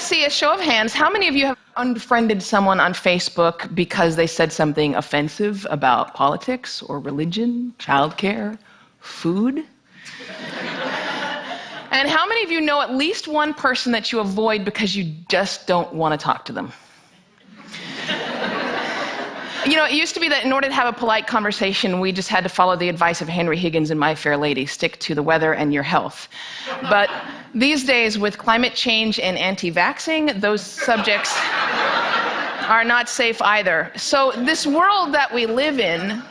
see a show of hands. How many of you have unfriended someone on Facebook because they said something offensive about politics or religion, childcare, food? And how many of you know at least one person that you avoid because you just don't want to talk to them? You know, it used to be that in order to have a polite conversation, we just had to follow the advice of Henry Higgins in My Fair Lady, stick to the weather and your health. But these days, with climate change and anti-vaxxing, those subjects are not safe either. So this world that we live in,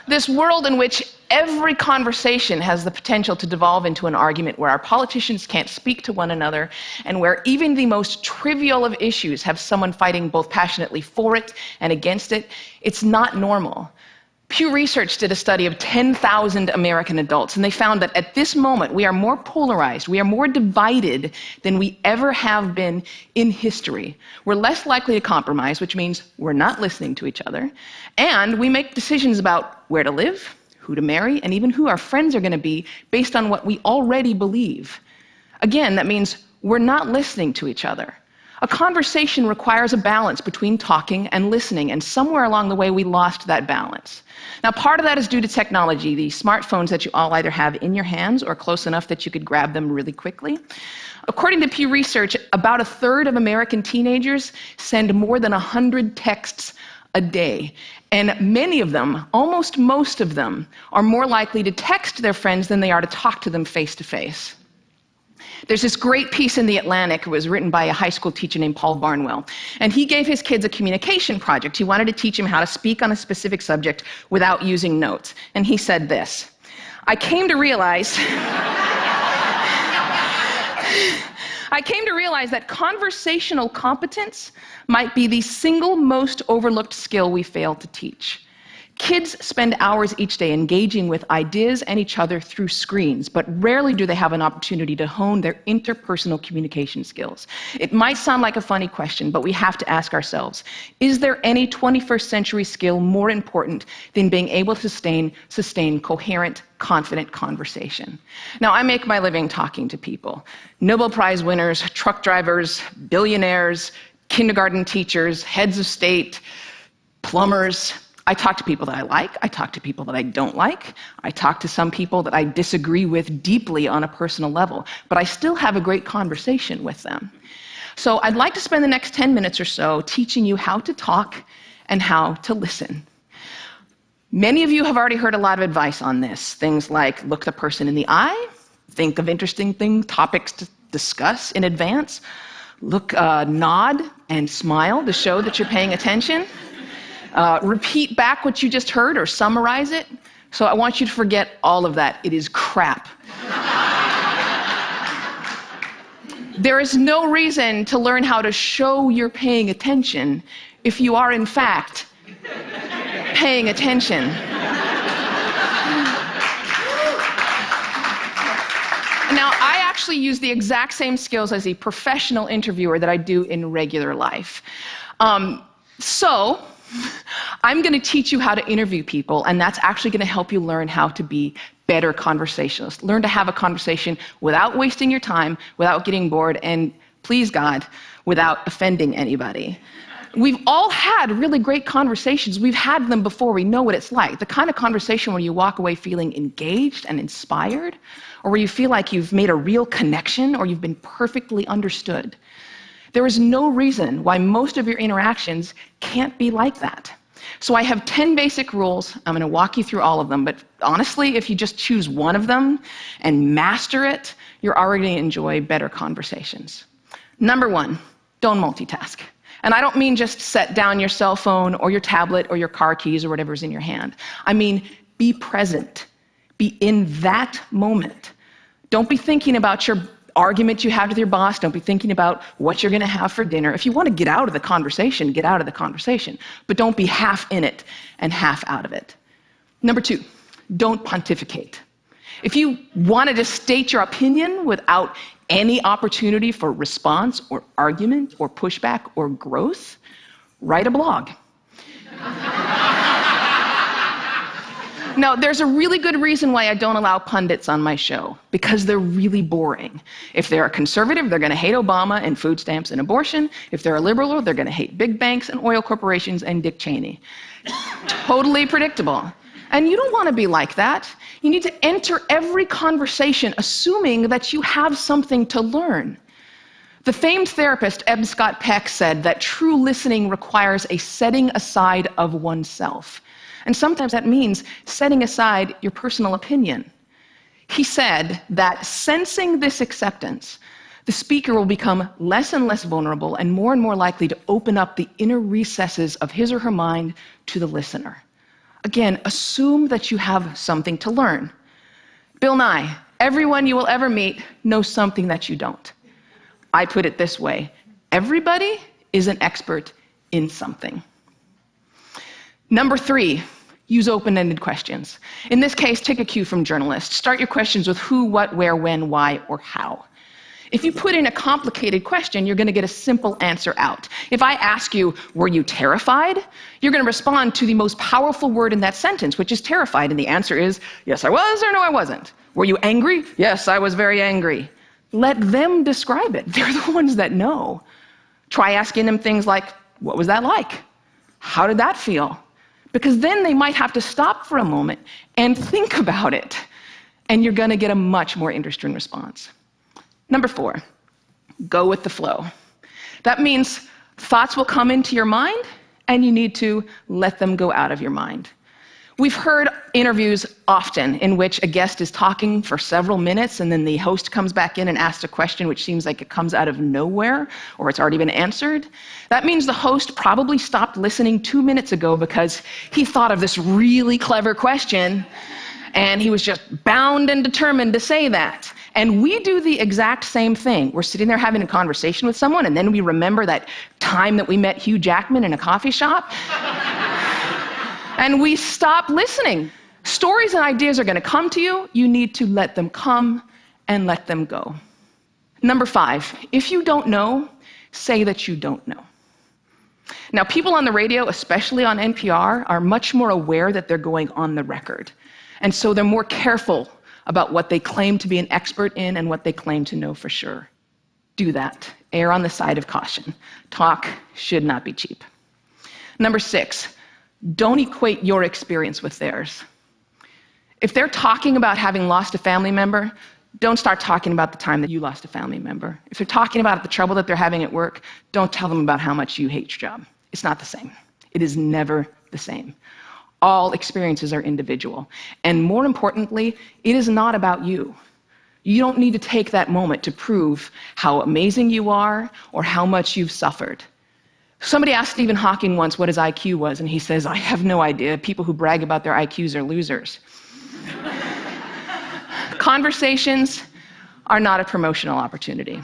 this world in which every conversation has the potential to devolve into an argument, where our politicians can't speak to one another, and where even the most trivial of issues have someone fighting both passionately for it and against it, it's not normal. Pew Research did a study of 10,000 American adults, and they found that at this moment we are more polarized, we are more divided than we ever have been in history. We're less likely to compromise, which means we're not listening to each other, and we make decisions about where to live, who to marry, and even who our friends are going to be based on what we already believe. Again, that means we're not listening to each other. A conversation requires a balance between talking and listening, and somewhere along the way we lost that balance. Now, part of that is due to technology, the smartphones that you all either have in your hands or close enough that you could grab them really quickly. According to Pew Research, about a third of American teenagers send more than 100 texts a day. And many of them, almost most of them, are more likely to text their friends than they are to talk to them face to face. There's this great piece in The Atlantic. It was written by a high school teacher named Paul Barnwell. And he gave his kids a communication project. He wanted to teach them how to speak on a specific subject without using notes. And he said this: I came to realize that conversational competence might be the single most overlooked skill we fail to teach. Kids spend hours each day engaging with ideas and each other through screens, but rarely do they have an opportunity to hone their interpersonal communication skills. It might sound like a funny question, but we have to ask ourselves, is there any 21st century skill more important than being able to sustain coherent, confident conversation? Now, I make my living talking to people. Nobel Prize winners, truck drivers, billionaires, kindergarten teachers, heads of state, plumbers. I talk to people that I like, I talk to people that I don't like, I talk to some people that I disagree with deeply on a personal level, but I still have a great conversation with them. So I'd like to spend the next 10 minutes or so teaching you how to talk and how to listen. Many of you have already heard a lot of advice on this. Things like look the person in the eye, think of interesting topics to discuss in advance, nod and smile to show that you're paying attention. Repeat back what you just heard or summarize it. So I want you to forget all of that. It is crap. There is no reason to learn how to show you're paying attention if you are, in fact, paying attention. Now, I actually use the exact same skills as a professional interviewer that I do in regular life. So I'm going to teach you how to interview people, and that's actually going to help you learn how to be better conversationalists. Learn to have a conversation without wasting your time, without getting bored, and please God, without offending anybody. We've all had really great conversations. We've had them before. We know what it's like. The kind of conversation where you walk away feeling engaged and inspired, or where you feel like you've made a real connection, or you've been perfectly understood. There is no reason why most of your interactions can't be like that. So I have 10 basic rules. I'm going to walk you through all of them, but honestly, if you just choose one of them and master it, you're already going to enjoy better conversations. Number 1, don't multitask. And I don't mean just set down your cell phone or your tablet or your car keys or whatever's in your hand. I mean, be present. Be in that moment. Don't be thinking about your argument you have with your boss. Don't be thinking about what you're going to have for dinner. If you want to get out of the conversation, get out of the conversation. But don't be half in it and half out of it. Number 2, don't pontificate. If you want to just state your opinion without any opportunity for response or argument or pushback or growth, write a blog. Now, there's a really good reason why I don't allow pundits on my show, because they're really boring. If they're a conservative, they're going to hate Obama and food stamps and abortion. If they're a liberal, they're going to hate big banks and oil corporations and Dick Cheney. Totally predictable. And you don't want to be like that. You need to enter every conversation assuming that you have something to learn. The famed therapist Eb Scott Peck said that true listening requires a setting aside of oneself. And sometimes that means setting aside your personal opinion. He said that sensing this acceptance, the speaker will become less and less vulnerable and more likely to open up the inner recesses of his or her mind to the listener. Again, assume that you have something to learn. Bill Nye, everyone you will ever meet knows something that you don't. I put it this way: everybody is an expert in something. Number 3, use open-ended questions. In this case, take a cue from journalists. Start your questions with who, what, where, when, why, or how. If you put in a complicated question, you're going to get a simple answer out. If I ask you, were you terrified? You're going to respond to the most powerful word in that sentence, which is terrified, and the answer is, yes, I was, or no, I wasn't. Were you angry? Yes, I was very angry. Let them describe it. They're the ones that know. Try asking them things like, what was that like? How did that feel? Because then they might have to stop for a moment and think about it, and you're going to get a much more interesting response. Number 4, go with the flow. That means thoughts will come into your mind, and you need to let them go out of your mind. We've heard interviews often in which a guest is talking for several minutes, and then the host comes back in and asks a question which seems like it comes out of nowhere, or it's already been answered. That means the host probably stopped listening 2 minutes ago because he thought of this really clever question, and he was just bound and determined to say that. And we do the exact same thing. We're sitting there having a conversation with someone, and then we remember that time that we met Hugh Jackman in a coffee shop. And we stop listening. Stories and ideas are going to come to you. You need to let them come and let them go. Number 5, if you don't know, say that you don't know. Now, people on the radio, especially on NPR, are much more aware that they're going on the record. And so they're more careful about what they claim to be an expert in and what they claim to know for sure. Do that. Err on the side of caution. Talk should not be cheap. Number 6, don't equate your experience with theirs. If they're talking about having lost a family member, don't start talking about the time that you lost a family member. If they're talking about the trouble that they're having at work, don't tell them about how much you hate your job. It's not the same. It is never the same. All experiences are individual. And more importantly, it is not about you. You don't need to take that moment to prove how amazing you are or how much you've suffered. Somebody asked Stephen Hawking once what his IQ was, and he says, I have no idea. People who brag about their IQs are losers. Conversations are not a promotional opportunity.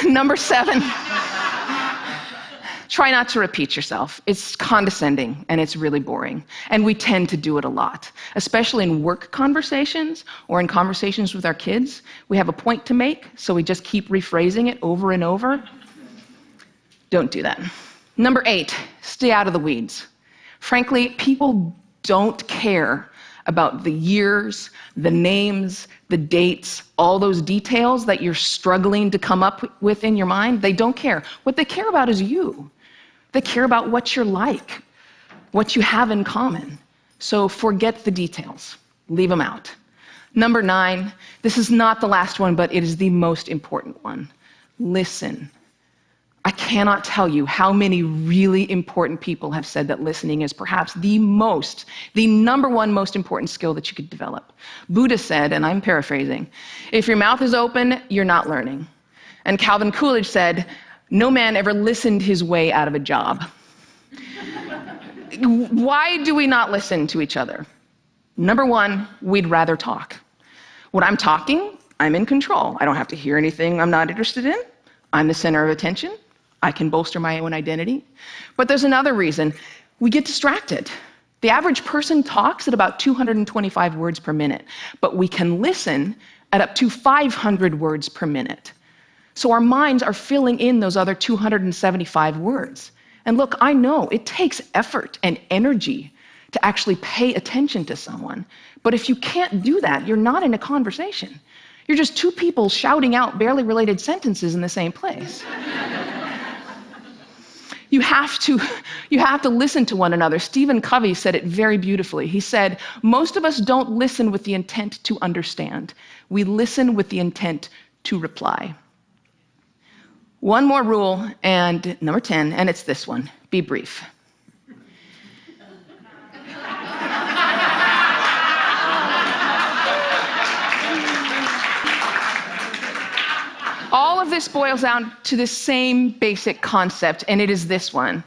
Number 7, try not to repeat yourself. It's condescending, and it's really boring. And we tend to do it a lot, especially in work conversations or in conversations with our kids. We have a point to make, so we just keep rephrasing it over and over. Don't do that. Number 8, stay out of the weeds. Frankly, people don't care about the years, the names, the dates, all those details that you're struggling to come up with in your mind. They don't care. What they care about is you. They care about what you're like, what you have in common. So forget the details. Leave them out. Number 9, this is not the last one, but it is the most important one. Listen. I cannot tell you how many really important people have said that listening is perhaps the number one most important skill that you could develop. Buddha said, and I'm paraphrasing, if your mouth is open, you're not learning. And Calvin Coolidge said, no man ever listened his way out of a job. Why do we not listen to each other? Number 1, we'd rather talk. When I'm talking, I'm in control. I don't have to hear anything I'm not interested in. I'm the center of attention. I can bolster my own identity. But there's another reason. We get distracted. The average person talks at about 225 words per minute, but we can listen at up to 500 words per minute. So our minds are filling in those other 275 words. And look, I know it takes effort and energy to actually pay attention to someone. But if you can't do that, you're not in a conversation. You're just two people shouting out barely related sentences in the same place. You have to listen to one another. Stephen Covey said it very beautifully. He said, most of us don't listen with the intent to understand. We listen with the intent to reply. One more rule, and number 10, and it's this one: be brief. All of this boils down to the same basic concept, and it is this one: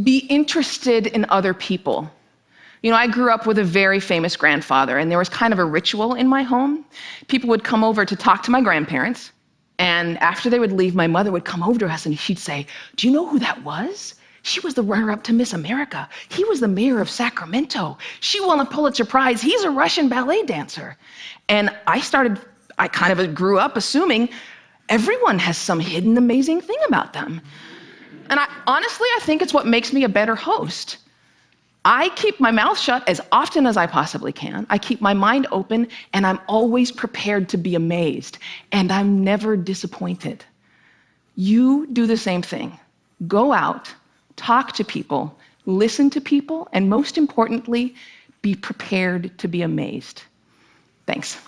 be interested in other people. I grew up with a very famous grandfather, and there was kind of a ritual in my home. People would come over to talk to my grandparents, and after they would leave, my mother would come over to us and she'd say, "Do you know who that was? She was the runner-up to Miss America. He was the mayor of Sacramento. She won a Pulitzer Prize. He's a Russian ballet dancer." And I kind of grew up assuming everyone has some hidden amazing thing about them. And honestly, I think it's what makes me a better host. I keep my mouth shut as often as I possibly can. I keep my mind open, and I'm always prepared to be amazed. And I'm never disappointed. You do the same thing. Go out, talk to people, listen to people, and most importantly, be prepared to be amazed. Thanks.